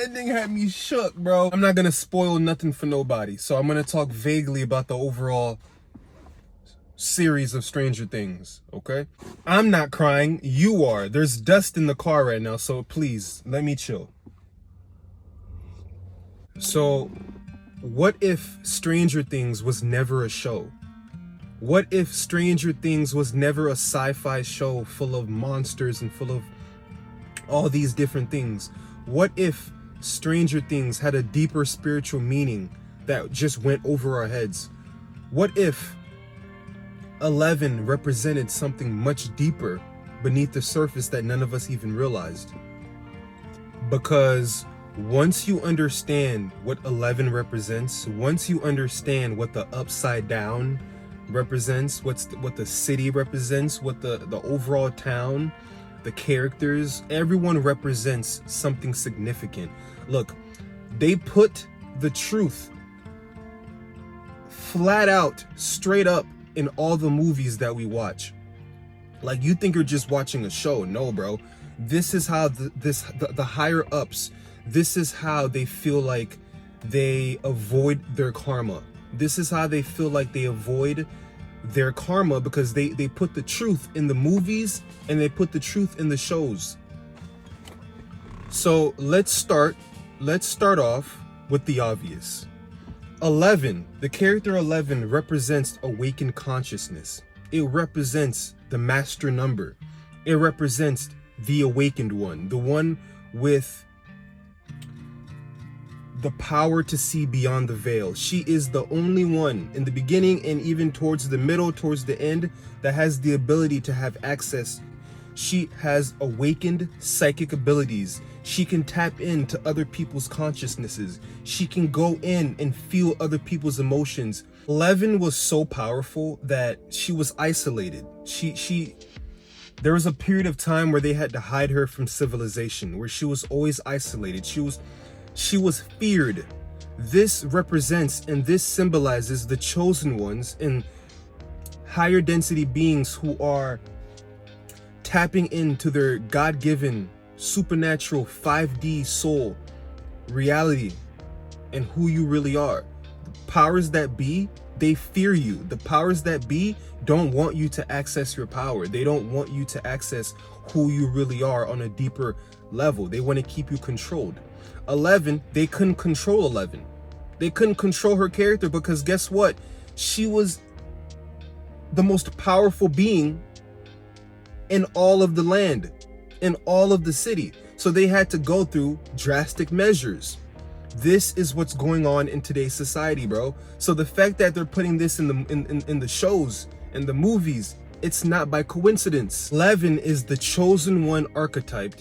ending had me shook, bro. I'm not gonna spoil nothing for nobody, so I'm gonna talk vaguely about the overall series of Stranger Things, okay? I'm not crying, you are. There's dust in the car right now, so please, let me chill. So, what if Stranger Things was never a show? What if Stranger Things was never a sci-fi show full of monsters and full of all these different things? What if Stranger Things had a deeper spiritual meaning that just went over our heads? What if 11 represented something much deeper beneath the surface that none of us even realized? Because once you understand what 11 represents, once you understand what the upside down represents, what the city represents, what the overall town, the characters, everyone represents something significant. Look, they put the truth flat out, straight up in all the movies that we watch. Like, you think you're just watching a show. No, bro. This is how the higher ups, this is how they feel like they avoid their karma. This is how they feel like they avoid their karma, because they put the truth in the movies and they put the truth in the shows. So let's start off with the obvious. 11, the character 11 represents awakened consciousness. It represents the master number. It represents the awakened one, the one with the power to see beyond the veil. She is the only one in the beginning and even towards the middle, towards the end, that has the ability to have access. She has awakened psychic abilities. She can tap into other people's consciousnesses. She can go in and feel other people's emotions. 11 was so powerful that she was isolated. There was a period of time where they had to hide her from civilization, where she was always isolated. She was feared. This represents and this symbolizes the chosen ones and higher density beings who are tapping into their God-given supernatural 5D soul reality and who you really are. The powers that be, they fear you. The powers that be don't want you to access your power. They don't want you to access who you really are on a deeper level. They want to keep you controlled. 11, they couldn't control 11. They couldn't control her character because guess what? She was the most powerful being in all of the land, in all of the city. So they had to go through drastic measures. This is what's going on in today's society, bro. So the fact that they're putting this in the shows, in the movies, it's not by coincidence. 11 is the chosen one archetype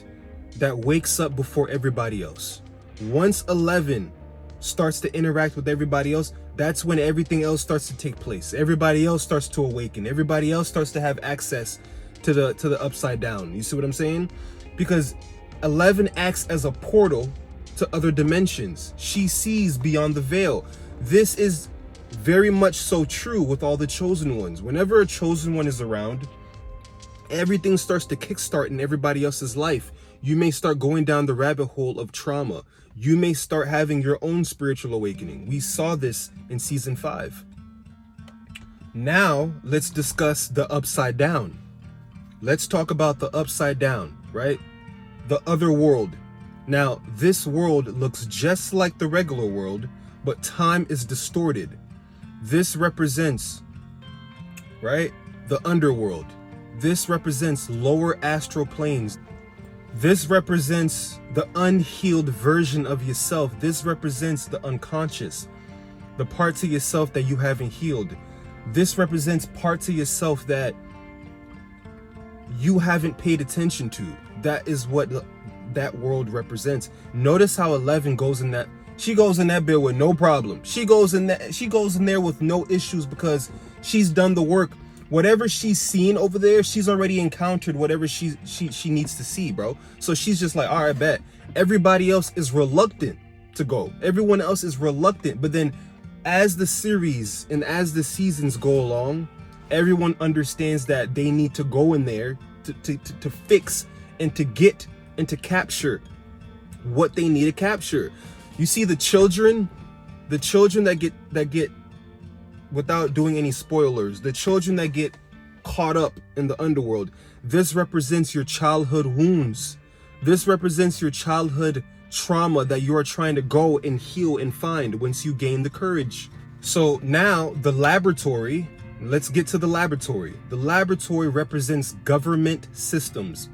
that wakes up before everybody else. Once 11 starts to interact with everybody else, that's when everything else starts to take place. Everybody else starts to awaken. Everybody else starts to have access to the upside down. You see what I'm saying? Because 11 acts as a portal to other dimensions. She sees beyond the veil. This is very much so true with all the chosen ones. Whenever a chosen one is around, everything starts to kickstart in everybody else's life. You may start going down the rabbit hole of trauma. You may start having your own spiritual awakening. We saw this in season 5. Now, let's discuss the upside down. Let's talk about the upside down, right? The other world. Now, this world looks just like the regular world, but time is distorted. This represents, right, the underworld. This represents lower astral planes. This represents the unhealed version of yourself. This represents the unconscious, the parts of yourself that you haven't healed. This represents parts of yourself that you haven't paid attention to. That is what that world represents. Notice how 11 goes in that. She goes in that bed with no problem. She goes in there with no issues because she's done the work. Whatever she's seen over there, she's already encountered whatever she needs to see, bro. So she's just like, all right, bet. Everybody else is reluctant to go. Everyone else is reluctant. But then as the series and as the seasons go along, everyone understands that they need to go in there to fix and to get and to capture what they need to capture. You see the children that get, without doing any spoilers, the children that get caught up in the underworld, this represents your childhood wounds. This represents your childhood trauma that you are trying to go and heal and find once you gain the courage. So now the laboratory, let's get to the laboratory. The laboratory represents government systems.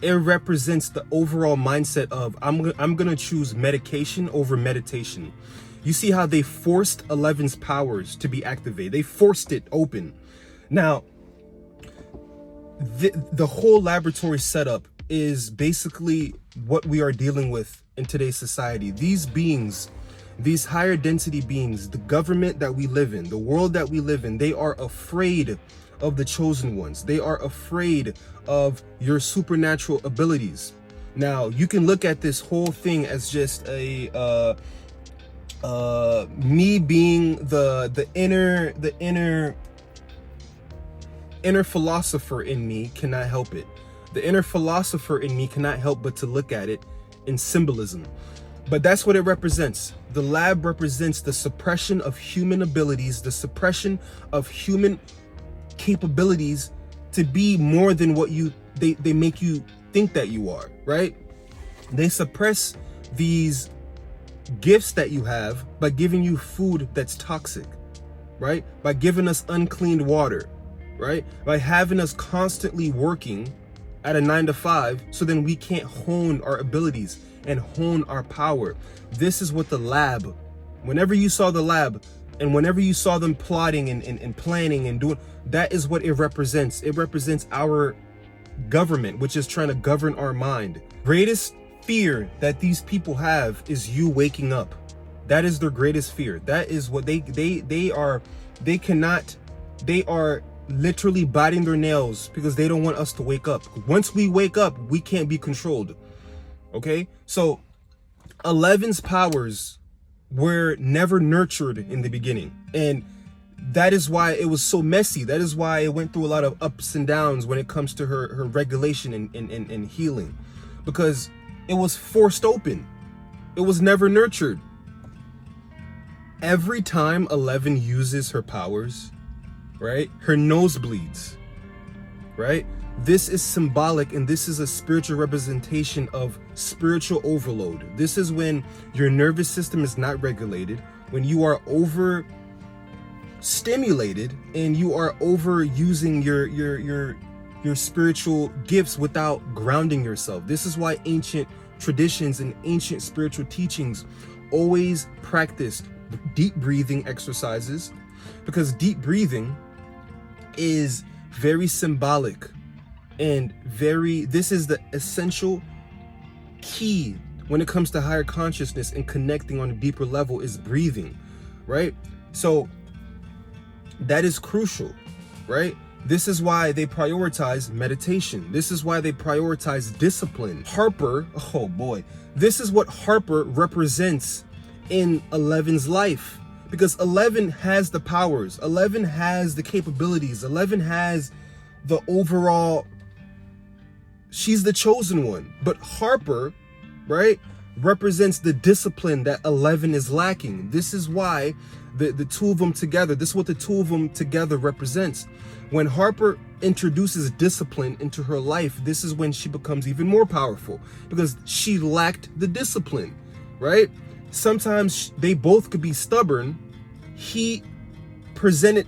It represents the overall mindset of I'm gonna choose medication over meditation. You see how they forced 11's powers to be activated. They forced it open. Now, the whole laboratory setup is basically what we are dealing with in today's society. These beings, these higher density beings, the government that we live in, the world that we live in, they are afraid of the chosen ones. They are afraid of your supernatural abilities. Now, you can look at this whole thing as just a me being the inner philosopher in me cannot help it. The inner philosopher in me cannot help but to look at it in symbolism. But that's what it represents. The lab represents the suppression of human abilities, the suppression of human capabilities to be more than what they make you think that you are, right? They suppress these gifts that you have by giving you food that's toxic, right? By giving us uncleaned water, right? By having us constantly working at a 9-to-5 so then we can't hone our abilities and hone our power. This is what the lab, whenever you saw the lab and whenever you saw them plotting and planning and doing, that is what it represents. It represents our government, which is trying to govern our mind. Greatest fear that these people have is you waking up. That is their greatest fear. That is what they are literally biting their nails because they don't want us to wake up. Once we wake up, we can't be controlled. Okay? So 11's powers were never nurtured in the beginning. And that is why it was so messy. That is why it went through a lot of ups and downs when it comes to her regulation and healing. Because it was forced open. It was never nurtured. Every time 11 uses her powers, right, her nose bleeds, right? This is symbolic, and this is a spiritual representation of spiritual overload. This is when your nervous system is not regulated, when you are over stimulated and you are overusing your spiritual gifts without grounding yourself. This is why ancient traditions and ancient spiritual teachings always practiced deep breathing exercises, because deep breathing is very symbolic and this is the essential key when it comes to higher consciousness and connecting on a deeper level, is breathing, right? So that is crucial, right? This is why they prioritize meditation. This is why they prioritize discipline. Harper, oh boy, this is what Harper represents in 11's life, because 11 has the powers, 11 has the capabilities, 11 has the overall, she's the chosen one. But Harper, right, represents the discipline that 11 is lacking. This is why the two of them together, this is what the two of them together represents. When Harper introduces discipline into her life, this is when she becomes even more powerful, because she lacked the discipline, right? Sometimes they both could be stubborn. He presented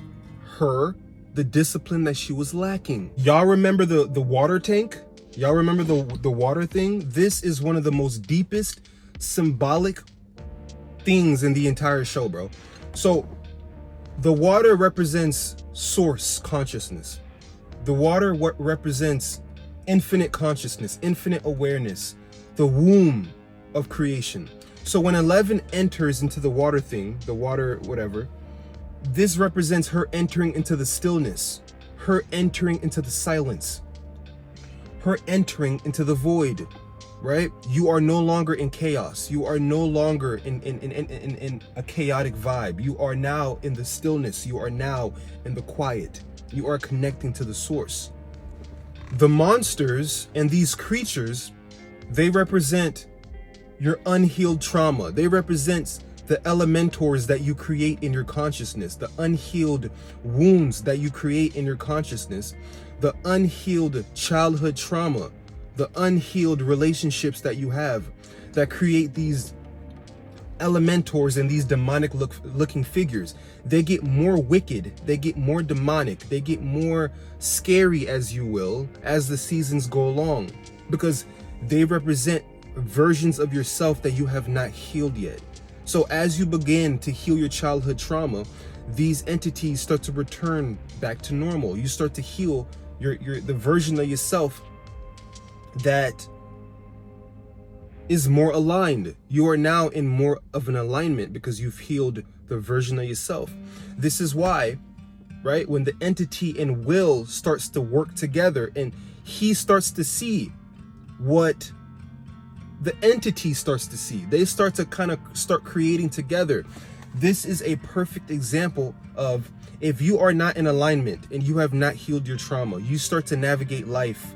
her the discipline that she was lacking. Y'all remember the water tank? Y'all remember the water thing? This is one of the most deepest symbolic things in the entire show, bro. So the water represents source consciousness. The water what represents infinite consciousness, infinite awareness, the womb of creation. So when 11 enters into the water thing, the water whatever, this represents her entering into the stillness, her entering into the silence, her entering into the void, right? You are no longer in chaos. You are no longer in a chaotic vibe. You are now in the stillness. You are now in the quiet. You are connecting to the source. The monsters and these creatures, they represent your unhealed trauma. They represent the elementors that you create in your consciousness, the unhealed wounds that you create in your consciousness, the unhealed childhood trauma, the unhealed relationships that you have that create these elementors and these demonic looking figures. They get more wicked, they get more demonic, they get more scary, as you will, as the seasons go along, because they represent versions of yourself that you have not healed yet. So as you begin to heal your childhood trauma, these entities start to return back to normal. You start to heal the version of yourself that is more aligned. You are now in more of an alignment because you've healed the version of yourself. This is why, right, when the entity and will starts to work together and he starts to see what the entity starts to see, they start to kind of start creating together. This is a perfect example of, if you are not in alignment and you have not healed your trauma, you start to navigate life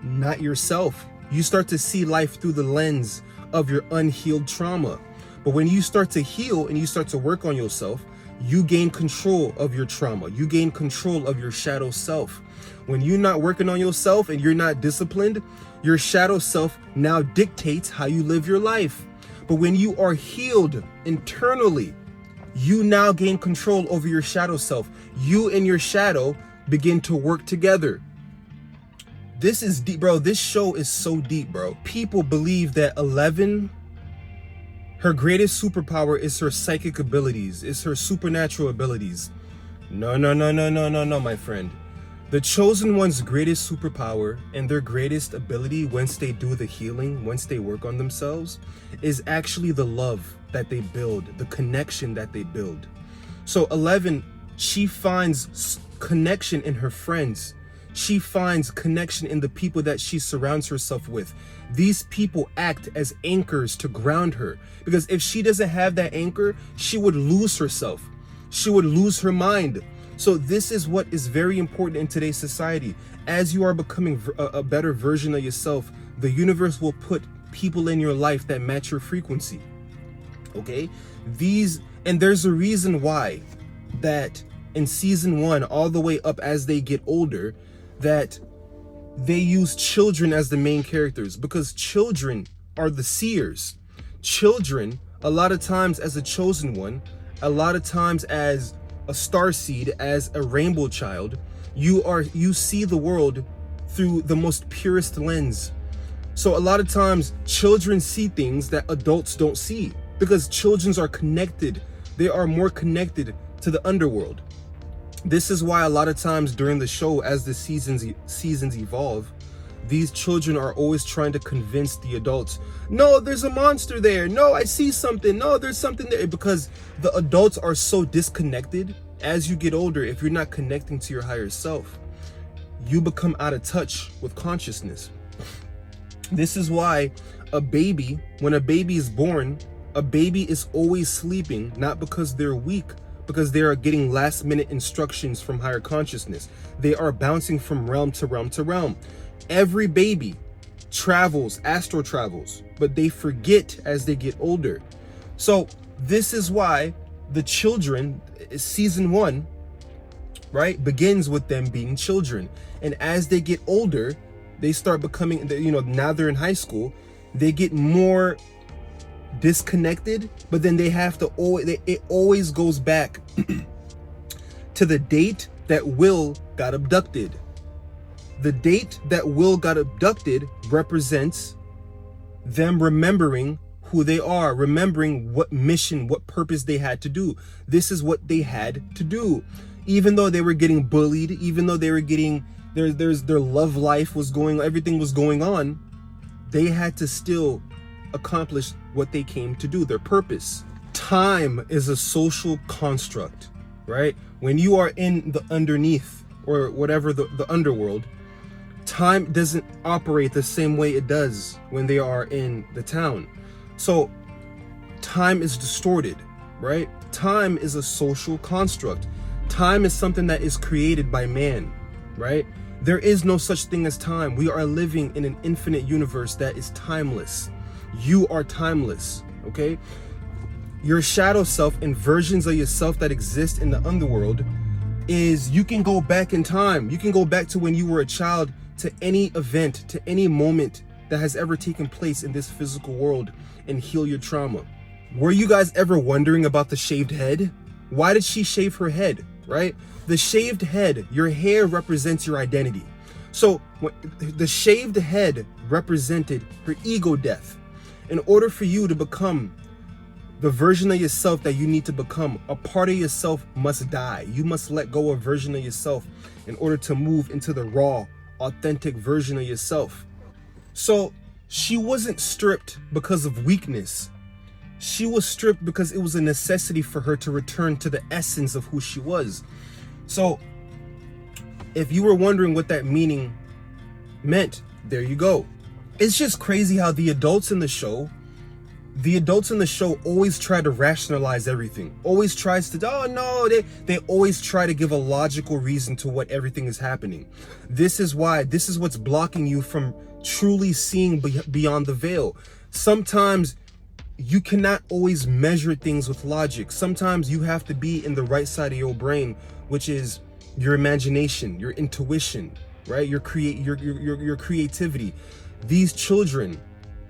not yourself. You start to see life through the lens of your unhealed trauma. But when you start to heal and you start to work on yourself, you gain control of your trauma. You gain control of your shadow self. When you're not working on yourself and you're not disciplined, your shadow self now dictates how you live your life. But when you are healed internally, you now gain control over your shadow self. You and your shadow begin to work together. This is deep, bro. This show is so deep, bro. People believe that 11, her greatest superpower is her psychic abilities, is her supernatural abilities. No, my friend. The chosen one's greatest superpower and their greatest ability, once they do the healing, once they work on themselves, is actually the love that they build, the connection that they build. So 11, she finds connection in her friends. She finds connection in the people that she surrounds herself with. These people act as anchors to ground her, because if she doesn't have that anchor, she would lose herself. She would lose her mind. So this is what is very important in today's society. As you are becoming a better version of yourself, the universe will put people in your life that match your frequency. Okay? And there's a reason why that in season 1 all the way up as they get older, that they use children as the main characters, because children are the seers. Children, a lot of times as a chosen one, a lot of times as a star seed, as a rainbow child, you see the world through the most purest lens. So a lot of times children see things that adults don't see, because children are connected. They are more connected to the underworld. This is why a lot of times during the show, as the seasons evolve, these children are always trying to convince the adults, no, there's a monster there. No, I see something. No, there's something there. Because the adults are so disconnected. As you get older, if you're not connecting to your higher self, you become out of touch with consciousness. This is why when a baby is born, a baby is always sleeping, not because they're weak, because they are getting last minute instructions from higher consciousness. They are bouncing from realm to realm to realm. Every baby travels, astral travels, but they forget as they get older. So this is why the children, season 1, right, begins with them being children. And as they get older, they start becoming, now they're in high school, they get more disconnected, but then they have to it always goes back to the date that Will got abducted. The date that Will got abducted represents them remembering who they are, remembering what mission, what purpose they had to do. This is what they had to do. Even though they were getting bullied, even though they were getting their love life was going, everything was going on, they had to still accomplish what they came to do, their purpose. Time is a social construct, right? When you are in the underneath, or whatever, the underworld, time doesn't operate the same way it does when they are in the town. So time is distorted, right? Time is a social construct. Time is something that is created by man, right? There is no such thing as time. We are living in an infinite universe that is timeless. You are timeless, okay? Your shadow self and versions of yourself that exist in the underworld is, you can go back in time. You can go back to when you were a child, to any event, to any moment that has ever taken place in this physical world, and heal your trauma. Were you guys ever wondering about the shaved head? Why did she shave her head, right? The shaved head, your hair represents your identity. So the shaved head represented her ego death. In order for you to become the version of yourself that you need to become, a part of yourself must die. You must let go of a version of yourself in order to move into the raw, authentic version of yourself. So she wasn't stripped because of weakness. She was stripped because it was a necessity for her to return to the essence of who she was. So if you were wondering what that meaning meant, there you go. It's just crazy how the adults in the show always try to rationalize everything. Always tries to, oh no, they always try to give a logical reason to what everything is happening. This is what's blocking you from truly seeing beyond the veil. Sometimes you cannot always measure things with logic. Sometimes you have to be in the right side of your brain, which is your imagination, your intuition, right? Your creativity. These children,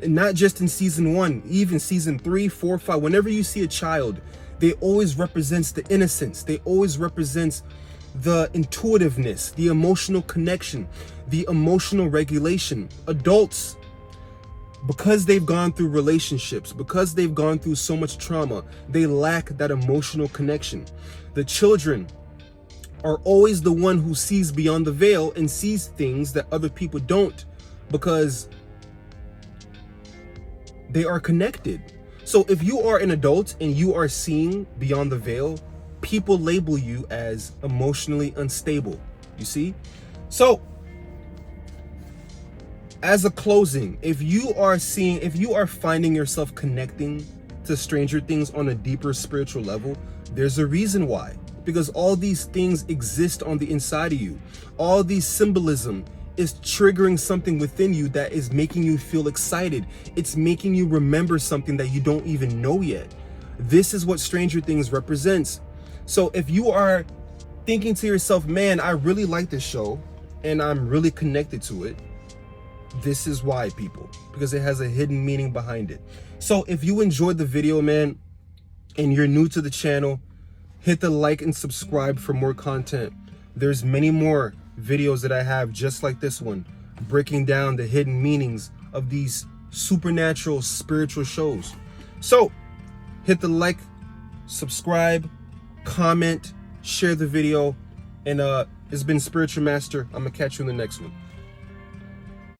and not just in season 1, even season 3, 4, 5, whenever you see a child, they always represents the innocence. They always represents the intuitiveness, the emotional connection, the emotional regulation. Adults, because they've gone through relationships, because they've gone through so much trauma, they lack that emotional connection. The children are always the one who sees beyond the veil and sees things that other people don't, because they are connected. So if you are an adult and you are seeing beyond the veil, people label you as emotionally unstable, you see? So as a closing, if you are finding yourself connecting to Stranger Things on a deeper spiritual level, there's a reason why. Because all these things exist on the inside of you. All these symbolism is triggering something within you that is making you feel excited. It's making you remember something that you don't even know yet. This is what Stranger Things represents. So if you are thinking to yourself, man, I really like this show and I'm really connected to it, this is why, people, because it has a hidden meaning behind it. So if you enjoyed the video, man, and you're new to the channel, hit the like and subscribe for more content. There's many more videos that I have just like this one, breaking down the hidden meanings of these supernatural spiritual shows. So hit the like, subscribe, comment, share the video, and it's been Spiritual Master. I'm gonna catch you in the next one.